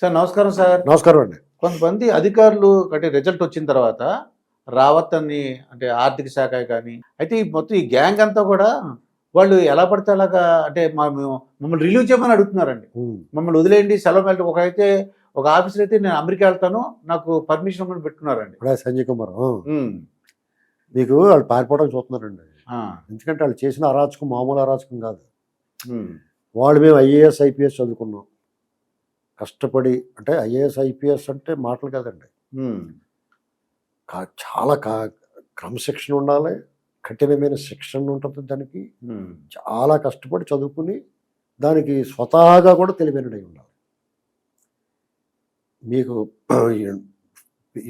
Sir నమస్కారం sir. నమస్కారం అండి. కొంతమంది అధికారులు అంటే రిజల్ట్ వచ్చిన తర్వాత రావత్ అని అంటే ఆర్థిక శాఖ కానీ అయితే ఈ మొత్తం ఈ గ్యాంగ్ అంతా కూడా వాళ్ళు ఎలా పడితే అలాగా అంటే మేము మమ్మల్ని రిలీవ్ చేయమని అడుగుతున్నారండి. మమ్మల్ని వదిలేయండి సెలవు వెళ్ళి ఒక ఆఫీసర్ అయితే నేను అమెరికా వెళ్తాను నాకు పర్మిషన్ ఇవ్వమని పెట్టుకున్నారండి. ఇప్పుడే సంజయ్ కుమార్ మీకు వాళ్ళు పారిపోవడం చూస్తున్నారండి. ఎందుకంటే వాళ్ళు చేసిన అరాచకం మామూలు అరాచకం కాదు. వాళ్ళు మేము ఐఏఎస్ ఐపీఎస్ చదువుకున్నాం కష్టపడి. అంటే ఐఏఎస్ ఐపీఎస్ అంటే మాటలు కాదండి, చాలా క్రమశిక్షణ ఉండాలి, కఠినమైన శిక్షణ ఉంటుంది దానికి. చాలా కష్టపడి చదువుకుని దానికి స్వతహాగా కూడా తెలివైనడై ఉండాలి. మీకు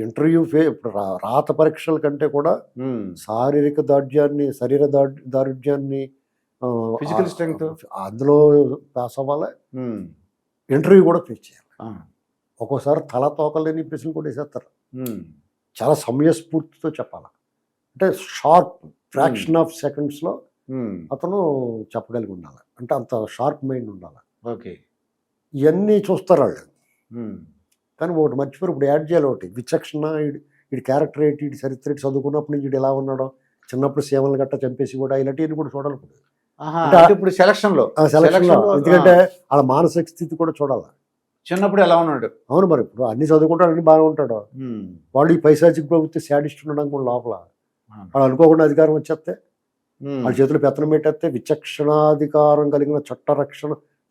ఇంటర్వ్యూ ఇప్పుడు రాత పరీక్షల కంటే కూడా శారీరక శరీర దారుఢ్యాన్ని ఫిజికల్ స్ట్రెంగ్త్ అందులో పాస్ అవ్వాలి. ఇంటర్వ్యూ కూడా ఫేస్ చేయాలి. ఒక్కోసారి తల తోకలేని ప్రశ్నలు కూడా వేసేస్తారు. చాలా సమయస్ఫూర్తితో చెప్పాలి. అంటే షార్ప్ ఫ్రాక్షన్ ఆఫ్ సెకండ్స్లో అతను చెప్పగలిగి ఉండాలి. అంటే అంత షార్ప్ మైండ్ ఉండాలి. ఓకే, ఇవన్నీ చూస్తారు వాళ్ళు. కానీ ఒకటి మర్చిపోయి ఇప్పుడు యాడ్ చేయాలి ఒకటి విచక్షణ. వీడి క్యారెక్టర్ ఏంటి, వీడి చరిత్ర ఏంటి, చదువుకున్నప్పటి నుంచి వీడు ఎలా ఉన్నాడో, చిన్నప్పుడు సీమలు గట్ట చంపేసి కూడా ఇలాంటివన్నీ కూడా చూడాలి. ఇప్పుడు సెలక్షన్లో ఎందుకంటే వాళ్ళ మానసిక స్థితి కూడా చూడాలి. చిన్నప్పుడు ఎలా ఉన్నాడు. అవును, మరి ఇప్పుడు అన్ని చదువుకుంటాడు, అన్ని బాగా ఉంటాడు. వాళ్ళు ఈ పైశాచిక ప్రభుత్వం శాడిస్ట్ ఉండడం కూడా లోపల వాళ్ళు అనుకోకుండా అధికారం వచ్చేస్తే వాళ్ళ చేతులు పెత్తనం పెట్టేస్తే విచక్షణాధికారం కలిగిన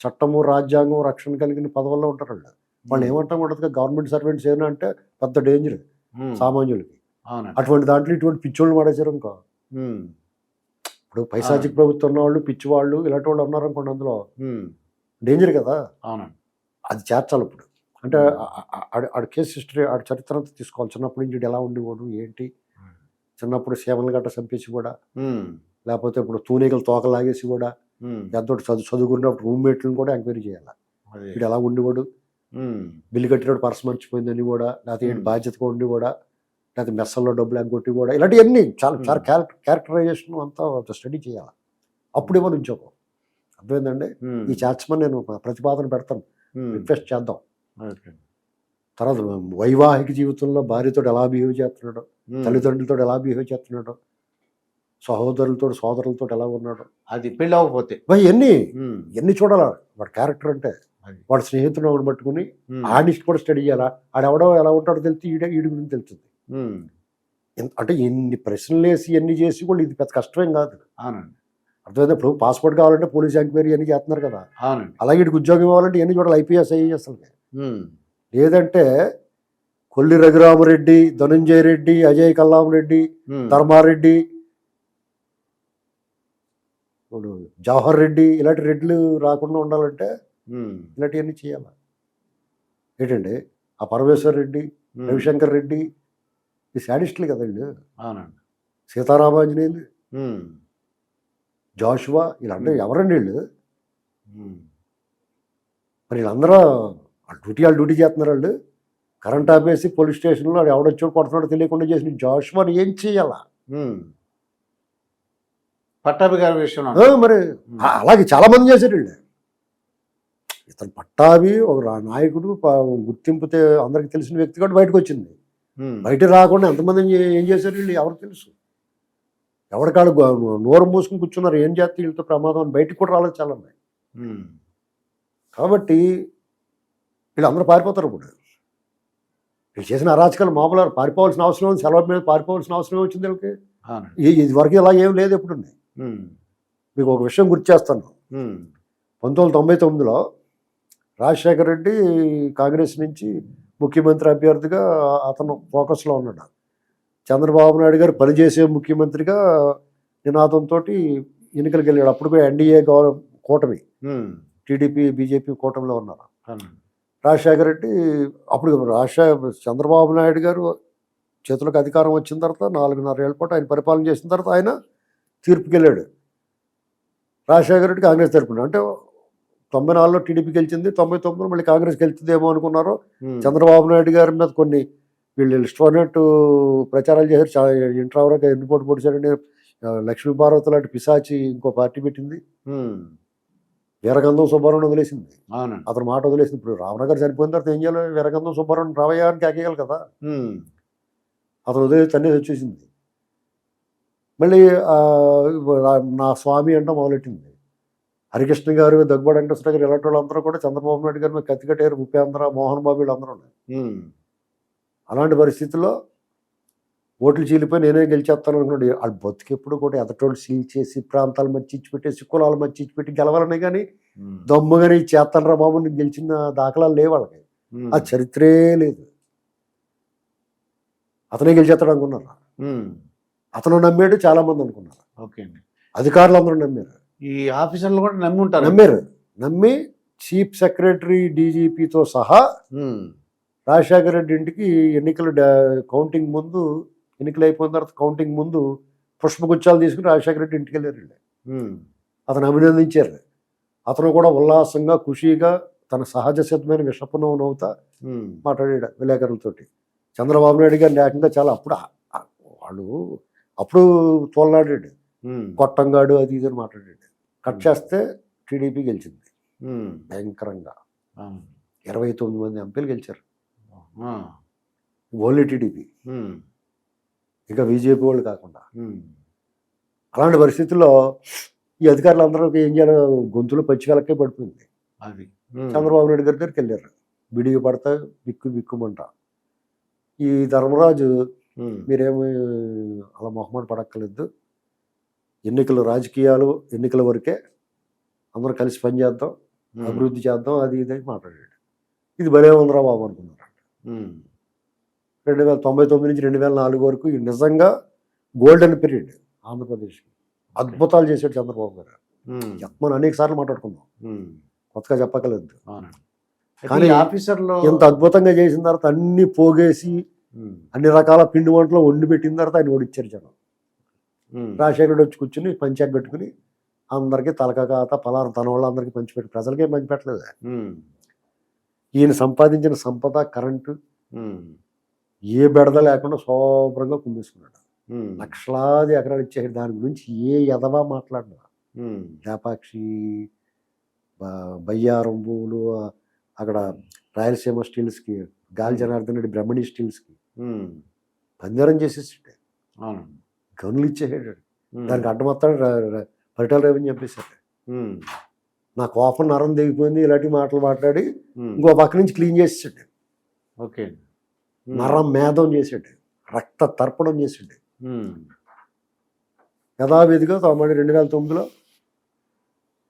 చట్టము రాజ్యాంగం రక్షణ కలిగిన పదవుల్లో ఉంటారు వాళ్ళు. వాళ్ళు ఏమంటాం ఉండదు, గవర్నమెంట్ సర్వెంట్స్ ఏమైనా అంటే పెద్ద డేంజర్ సామాన్యులకి. అటువంటి దాంట్లో ఇటువంటి పిచ్చోళ్ళు పడేసారు ఇంకో. ఇప్పుడు పైశాచిక ప్రభుత్వం ఉన్న వాళ్ళు, పిచ్చివాళ్ళు, ఇలాంటి వాళ్ళు ఉన్నారు అనుకోండి, అందులో డేంజర్ కదా. అది చేర్చాలి. ఇప్పుడు అంటే ఆడ కేసు హిస్టరీ, ఆడ చరిత్ర అంతా తీసుకోవాలి. చిన్నప్పటి నుంచి ఎలా ఉండేవాడు ఏంటి, చిన్నప్పుడు సేవలు గట్ట చంపేసి కూడా, లేకపోతే ఇప్పుడు తూనీగలు తోకలాగేసి కూడా, ఎంతోటి చదువుకున్నప్పుడు రూమ్మేట్లను కూడా ఎంక్వైరీ చేయాలి. వీడు ఎలా ఉండేవాడు, బిల్లు కట్టినప్పుడు పర్స్ మర్చిపోయిందని కూడా, లేకపోతే ఏంటి బాధ్యతగా ఉండి కూడా, లేకపోతే మెస్సల్లో డబ్బులు ఎగ్గొట్టి కూడా, ఇలాంటివన్నీ చాలా క్యారెక్టరైజేషన్ అంతా స్టడీ చేయాలి. అప్పుడు ఏమో ఉంచోకం. అర్థమైందండి. ఈ చేర్చమని నేను ప్రతిపాదన పెడతాను, రిక్వెస్ట్ చేద్దాం. తర్వాత వైవాహిక జీవితంలో భార్యతో ఎలా బిహేవ్ చేస్తున్నాడో, తల్లిదండ్రులతో ఎలా బిహేవ్ చేస్తున్నాడో, సహోదరులతో సోదరులతో ఎలా ఉన్నాడో, అది పెళ్ళి అవ్వకపోతే ఎన్ని చూడాలా. వాడి క్యారెక్టర్ అంటే వాడు స్నేహితుడు ఒకటి పట్టుకుని ఆడికి కూడా స్టడీ చేయాలా. ఆడెవడో ఎలా ఉంటాడో తెలిసి ఈడి గురించి తెలుస్తుంది. అంటే ఎన్ని ప్రశ్నలు వేసి ఎన్ని చేసి కూడా ఇది పెద్ద కష్టమేం కాదు. అర్థమైంది. ఇప్పుడు పాస్పోర్ట్ కావాలంటే పోలీస్ ఎంక్వైరీ అన్ని చేస్తున్నారు కదా. అలాగే వీడికి ఉద్యోగం ఇవ్వాలంటే ఎన్ని చూడాలి, ఐపీఎస్ ఐఏఎస్. లేదంటే కొల్లి రఘురామరెడ్డి, ధనంజయ రెడ్డి, అజయ్ కల్లాం రెడ్డి, ధర్మారెడ్డి, ఇప్పుడు జవహర్ రెడ్డి, ఇలాంటి రెడ్లు రాకుండా ఉండాలంటే ఇలాంటివన్నీ చేయాలి. ఏంటండి ఆ పరమేశ్వర్ రెడ్డి, రవిశంకర్ రెడ్డి, ఈ శాడిస్టులు కదా వీళ్ళు. సీతారామాంజనేయులు, జాషువా, వీళ్ళంటే ఎవరండి వీళ్ళు? మరి వీళ్ళందరూ వాళ్ళు డ్యూటీ చేస్తున్నారు. వాళ్ళు కరెంట్ ఆపేసి పోలీస్ స్టేషన్లో ఎవడొచ్చాడు కొడుతున్నాడో తెలియకుండా చేసిన జాషువాని ఏం చేయాలా? పట్టాభి గారి విషయం మరి అలాగే చాలా మంది చేశారు వీళ్ళు. ఇతను పట్టాభి ఒక నాయకుడు, గుర్తింపు అందరికి తెలిసిన వ్యక్తి కూడా బయటకు వచ్చింది. బయట రాకుండా ఎంతమంది ఏం చేశారు వీళ్ళు ఎవరు తెలుసు. ఎవరికాడు నోరు మూసుకుని కూర్చున్నారు, ఏం చేస్తే వీళ్ళతో ప్రమాదం అని బయటకు కూడా రాలేదు చాలా ఉన్నాయి. కాబట్టి వీళ్ళందరూ పారిపోతారు. ఇప్పుడు వీళ్ళు చేసిన అరాచకాలు మామూలు పారిపోవాల్సిన అవసరం ఉంది, సెలవు మీద పారిపోవాల్సిన అవసరం వచ్చింది వీళ్ళకి. ఇది వరకు ఇలా ఏం లేదు. ఎప్పుడు మీకు ఒక విషయం గుర్తు చేస్తాను. 1999లో రాజశేఖర రెడ్డి కాంగ్రెస్ నుంచి ముఖ్యమంత్రి అభ్యర్థిగా అతను ఫోకస్లో ఉన్నాడు. చంద్రబాబు నాయుడు గారు పనిచేసే ముఖ్యమంత్రిగా నినాదంతో ఎన్నికలకు వెళ్ళాడు. అప్పుడు ఎన్డీఏ కూటమి, టీడీపీ బీజేపీ కూటమిలో ఉన్నారు. రాజశేఖర రెడ్డి అప్పుడు చంద్రబాబు నాయుడు గారు చేతులకు అధికారం వచ్చిన తర్వాత 4.5 ఏళ్ల పాటు ఆయన పరిపాలన చేసిన తర్వాత ఆయన తీర్పుకి వెళ్ళాడు. రాజశేఖర రెడ్డి కాంగ్రెస్ తరపున, అంటే 94లో టీడీపీ గెలిచింది, 99లో మళ్ళీ కాంగ్రెస్ గెలుతుందేమో అనుకున్నారు. చంద్రబాబు నాయుడు గారి మీద కొన్ని వీళ్ళు ఇష్టమైనట్టు ప్రచారాలు చేశారు. ఇంట్రావరకు ఎన్నిపోటు పొడిచారని లక్ష్మీపార్వతి లాంటి పిశాచి ఇంకో పార్టీ పెట్టింది. వీరగంధం సుబ్బారావుని వదిలేసింది, అవునండి. అతను మాట వదిలేసింది. ఇప్పుడు రామనగర్ చనిపోయిన తర్వాత ఏం చేయాలి? వీరగంధం సుబ్బారావుని రావయ్యా అని కేకేయాలి కదా. అతను వదిలేసి తన్నేసి వచ్చేసింది. మళ్ళీ నా స్వామి అంట మొదలెట్టింది. హరికృష్ణ గారు, దగ్గుబాటి వెంకటేశ్వర గారు ఇలాంటి వాళ్ళందరూ కూడా చంద్రబాబు నాయుడు గారి మీద కత్తికట్టారు. ఉపేంద్ర, మోహన్ బాబు వీళ్ళందరూ ఉన్నారు. అలాంటి పరిస్థితుల్లో ఓట్లు చీలిపోయి నేనే గెలిచేస్తాను అనుకున్నాడు. వాళ్ళు బతుకెప్పుడు కూడా ఎదటోళ్ళు సీల్ చేసి ప్రాంతాలు మధ్య ఇచ్చిపెట్టేసి కులాల మధ్య ఇచ్చిపెట్టి గెలవాలనే కానీ దమ్ముగానే చేస్తానరా బాబు నీకు గెలిచిన దాఖలాలు లేవు వాళ్ళకి. ఆ చరిత్రే లేదు. అతనే గెలిచేస్తాడు అనుకున్నారు. అతను నమ్మాడు, చాలా మంది అనుకున్నారు. ఓకే అండి. అధికారులు అందరూ నమ్మారు. ఈ ఆఫీసర్లు కూడా నమ్మి ఉంటారు. నమ్మి చీఫ్ సెక్రటరీ, డీజీపీతో సహా రాజశేఖర రెడ్డి ఇంటికి కౌంటింగ్ ముందు, ఎన్నికలు అయిపోయిన తర్వాత కౌంటింగ్ ముందు పుష్పగుచ్చాలు తీసుకుని రాజశేఖర రెడ్డి ఇంటికి వెళ్ళారండి. అతను అభినందించారు. అతను కూడా ఉల్లాసంగా, ఖుషీగా తన సహజ సిద్ధమైన విషపనం నవ్వుతా మాట్లాడాడు విలేకరులతోటి. చంద్రబాబు నాయుడు గారిని ఏకంగా చాలా అప్పుడు తోలనాడాడు, కొట్టంగాడు అది ఇది అని మాట్లాడాడు. కట్ చేస్తే టీడీపీ గెలిచింది భయంకరంగా. 29 మంది ఎంపీలు గెలిచారు, ఓన్లీ టీడీపీ, ఇంకా బీజేపీ వాళ్ళు కాకుండా. అలాంటి పరిస్థితుల్లో ఈ అధికారులు అందరూ ఏం చేయాలో గొంతులు పచ్చికలకే పడిపోయింది. అది చంద్రబాబు నాయుడు గారి దగ్గరికి వెళ్ళారు. బిడిగి పడతా బిక్కుమంట. ఈ ధర్మరాజు మీరేమి అలా మొహమాట పడక్కర్లేదు, ఎన్నికలు రాజకీయాలు ఎన్నికల వరకే, అందరూ కలిసి పనిచేద్దాం, అభివృద్ధి చేద్దాం, అది ఇది అని మాట్లాడాడు. ఇది భలే ఉందిరా బాబు అనుకున్నారు. 1999 నుంచి 2004 వరకు నిజంగా గోల్డెన్ పీరియడ్ ఆంధ్రప్రదేశ్కి. అద్భుతాలు చేశాడు చంద్రబాబు గారు. మనం అనేక సార్లు మాట్లాడుకున్నాం, కొత్తగా చెప్పక్కర్లేదు. కానీ ఆఫీసర్లు ఎంత అద్భుతంగా చేసిన తర్వాత అన్ని పోగేసి అన్ని రకాల పిండి వంటలు వండి పెట్టిన తర్వాత ఆయన ఓడిచ్చారు జనం. రాజశేఖరుడు వచ్చి కూర్చుని పంచాయతీ కట్టుకుని అందరికీ తలకాత పలానా తన వాళ్ళందరికీ పంచిపెట్టి, ప్రజలకే పంచిపెట్టలేదు. ఈయన సంపాదించిన సంపద, కరెంటు ఏ బెడద లేకుండా శుభ్రంగా కుమ్మేసుకున్నాడు. లక్షలాది ఎకరాలు ఇచ్చాడు. దాని గురించి ఏ ఎదవా మాట్లాడినా, లేపాక్షి, బయ్యారం భూములు, అక్కడ రాయలసీమ స్టీల్స్కి, గాలి జనార్దన్ రెడ్డి బ్రహ్మణి స్టీల్స్కి పంజరం చేసేసాడు. గనులు ఇచ్చేసాడు. దానికి అడ్డమొత్తాడు పరిటాల రెవెన్యూ చెప్పేశాడు. నా కోపం నరం దిగిపోయింది, ఇలాంటి మాటలు మాట్లాడి ఇంకో పక్క నుంచి క్లీన్ చేసేసాడు. ఓకే, నరం మేధం చేసాడు, రక్త తర్పణం చేసాడు. యథావిధిగా 2009లో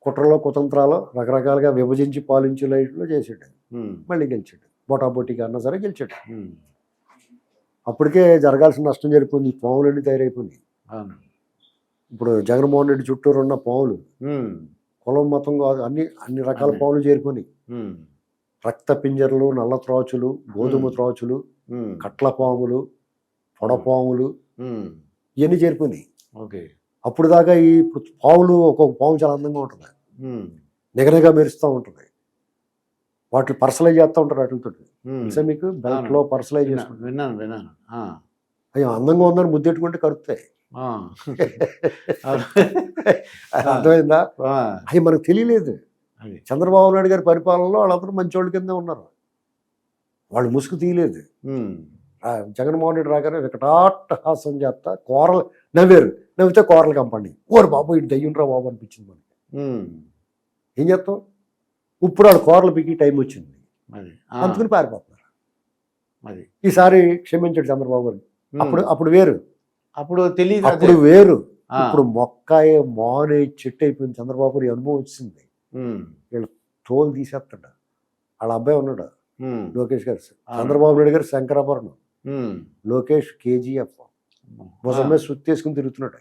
కుట్రలో కుతంత్రాలు రకరకాలుగా విభజించి పాలించే లైట్లో చేసాడు. మళ్ళీ గెలిచాడు. బొటాబొట్టిగా అన్నా సరే గెలిచాడు. అప్పటికే జరగాల్సిన నష్టం జరిగిపోయింది. పాములన్నీ తయారైపోయినాయి. ఇప్పుడు జగన్మోహన్ రెడ్డి చుట్టూరు ఉన్న పాములు, కులం మతం కాదు, అన్ని రకాల పాములు చేరిపోయినాయి. రక్త పింజర్లు, నల్ల త్రాచులు, గోధుమ త్రాచులు, కట్ల పాములు, పొడపాములు, ఇవన్నీ చేరిపోయినాయి. ఓకే, అప్పుడు దాకా ఇప్పుడు పాములు, ఒక్కొక్క పాము చాలా అందంగా ఉంటుంది, నిగనిగా మెరుస్తూ ఉంటుంది. వాటిని పర్సలైజ్ చేస్తూ ఉంటారు. వాటితో తెలుసా మీకు? బెల్ట్లో పర్సలైజ్ చేసుకుంటారు. విన్నాను. అయ్యో అందంగా ఉందని ముద్దెట్టుకుంటే కరుస్తాయి. అర్థమైందా? అవి మనకు తెలియలేదు. చంద్రబాబు నాయుడు గారి పరిపాలనలో వాళ్ళందరూ మంచోళ్ళ కింద ఉన్నారు. వాళ్ళు ముసుగు తీయలేదు. జగన్మోహన్ రెడ్డి రాగానే వికటాట్టహాసం చేస్తా కూరలు నవ్వితే కూరలు కంపండి. ఓరు బాబు ఇటు దయ్యుండ్రా బాబు అనిపించింది మనకి. ఏం చేస్తాం? ఇప్పుడు వాళ్ళు కూరలు పికి టైం వచ్చింది, అందుకుని పారిపోతున్నారు. ఈసారి క్షమించాడు చంద్రబాబు గారు. అప్పుడు వేరు, అప్పుడు తెలియదు, అప్పుడు వేరు. ఇప్పుడు మొక్కాయ మానే చెట్టు అయిపోయింది. చంద్రబాబు గారి అనుభవం వచ్చింది. వీళ్ళు తోలు తీసేస్తాడు. వాళ్ళ అబ్బాయి ఉన్నాడు లోకేష్ గారు, చంద్రబాబు నాయుడు గారు శంకరాభరణం, లోకేష్ కేజీఎఫ్ మొత్తం మీద సుత్తి వేసుకుని తిరుగుతున్నాడు.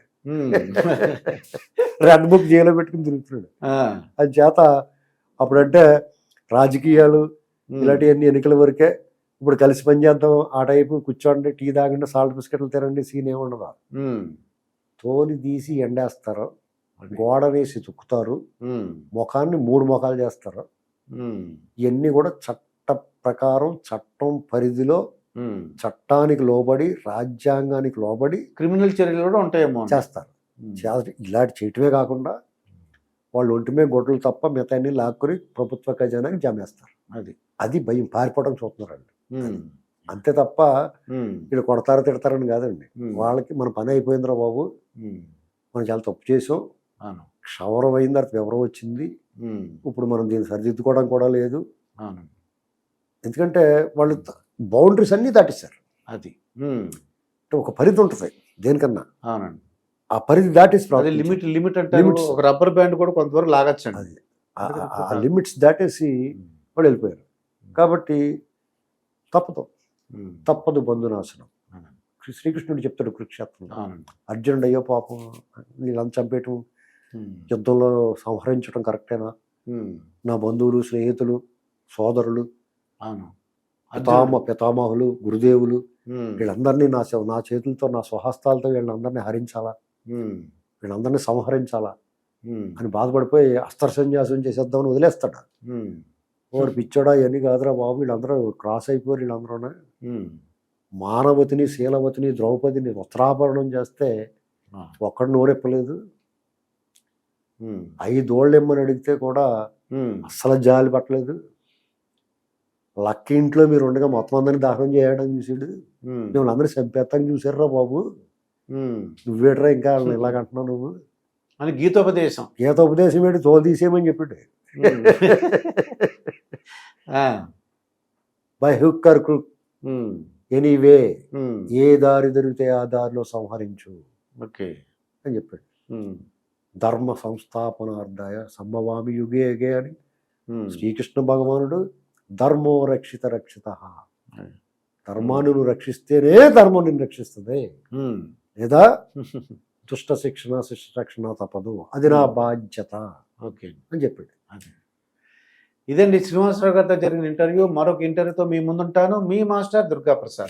రెడ్ బుక్ జైల్లో పెట్టుకుని తిరుగుతున్నాడు. అది చేత అప్పుడంటే రాజకీయాలు ఇలాంటివన్నీ ఎన్నికల వరకే. ఇప్పుడు కలిసి పనిచేద్దాం, ఆ టైపు కూర్చోండి, టీ తాగండి, సాల్ట్ బిస్కెట్లు తినండి, సీన్ ఏముండదా. తోలి తీసి ఎండేస్తారు, గోడ వేసి తుక్కుతారు, ముఖాన్ని 3 ముఖాలు చేస్తారు. ఇవన్నీ కూడా చట్ట ప్రకారం, చట్టం పరిధిలో, చట్టానికి లోబడి, రాజ్యాంగానికి లోబడి క్రిమినల్ చర్యలు కూడా ఉంటాయేమో చేస్తారు. ఇలాంటి చేయటమే కాకుండా వాళ్ళు ఒంటి మీద గొడ్డలు తప్ప మిగతా అన్ని లాక్కుని ప్రభుత్వ ఖజానాకి జమేస్తారు. అది అది భయం, పారిపోవడం చూస్తున్నారండి. ఉమ్, అంతే తప్ప ఉమ్, వీళ్ళు కొడతారు తిడతారని కాదండి. ఉమ్, వాళ్ళకి మన పని అయిపోయిందిరా బాబు, ఉమ్, మనం చాలా తప్పు చేసాం, అవును, క్షవరం అయిన తర్వాత వివరం వచ్చింది, ఉమ్, ఇప్పుడు మనం దీన్ని సరిదిద్దుకోవడం కూడా లేదు. అవును, ఎందుకంటే వాళ్ళు బౌండరీస్ అన్నీ దాటిస్తారు. అది ఉమ్, అంటే ఒక పరిధి ఉంటుంది దేనికన్నా, అవునండి. ఆ పరిధి దాటేసి అదే ప్రవర్తించాలి. లిమిట్ అంటే Limits. ఒక రబ్బర్ బ్యాండ్ కూడా కొంతవరకు లాగచ్చండి. అది ఆ లిమిట్స్ దాటేసి వాళ్ళు వెళ్ళిపోయారు. కాబట్టి తప్పదు బంధునాశనం. అవునండి. శ్రీకృష్ణుడు చెప్తాడు కురుక్షేత్రంలో, అవునండి. అర్జునుడు అయ్యో పాపం వీళ్ళని చంపేయటం, ఉమ్, యుద్ధంలో సంహరించడం కరెక్టేనా, ఉమ్, నా బంధువులు స్నేహితులు సోదరులు అవును, పితామహులు గురుదేవులు ఉమ్, వీళ్ళందరినీ నా చేతులతో నా స్వహస్తాలతో వీళ్ళందరినీ హరించాలా, ఉమ్, వీళ్ళందరినీ సంహరించాలా ఉమ్, అని బాధపడిపోయి అస్త్ర సన్యాసం చేసేద్దామని వదిలేస్తాడు. ఉమ్, వాడు పిచ్చోడా ఇవన్నీ కాదురా బాబు, వీళ్ళందరూ క్రాస్ అయిపోయారు, వీళ్ళందరూ ఉమ్, మానవతిని శీలవతిని ద్రౌపదిని వస్త్రాభరణం చేస్తే ఆ, ఒక్కడు నోరెప్పలేదు. ఉమ్, 5 ఓళ్ళు ఇమ్మని అడిగితే కూడా ఉమ్, అస్సలు జాలి పట్టలేదు. లక్క ఇంట్లో మీరు ఉండగా మొత్తం అందరినీ దహనం చేయడం చూసాడు, ఉమ్, మిమ్మల్ని అందరూ చంపేస్తాను చూసారురా బాబు, ఉమ్, నువ్వేట్రా ఇంకా వాళ్ళని ఇలాగంటున్నావు నువ్వు, అని గీతోపదేశం. గీత ఉపదేశం ఏంటి, తోలు తీసేయమని చెప్పాడు. Um, ah, by hook or crook um, anyway, um, ఏ దారి దొరికితే ఆ దారిలో సంహరించు ఓకే, అని చెప్పాడు. ఉమ్, ధర్మ సంస్థాపనార్థాయ సంభవామి యుగే యుగే అని ఉమ్, శ్రీకృష్ణ భగవానుడు ధర్మో రక్షిత ధర్మాన్ని నువ్వు రక్షిస్తేనే ధర్మం నిన్ను రక్షిస్తుంది, ఉమ్, లేదా దుష్ట శిక్షణ శిష్ట రక్షణ తప్పదు, అది నా బాధ్యత ఓకే, అని చెప్పాడు. అదే. ఇదండి శ్రీనివాసరావు గారితో జరిగిన ఇంటర్వ్యూ. మరొక ఇంటర్వ్యూతో మీ ముందుంటాను. మీ మాస్టర్ దుర్గా ప్రసాద్.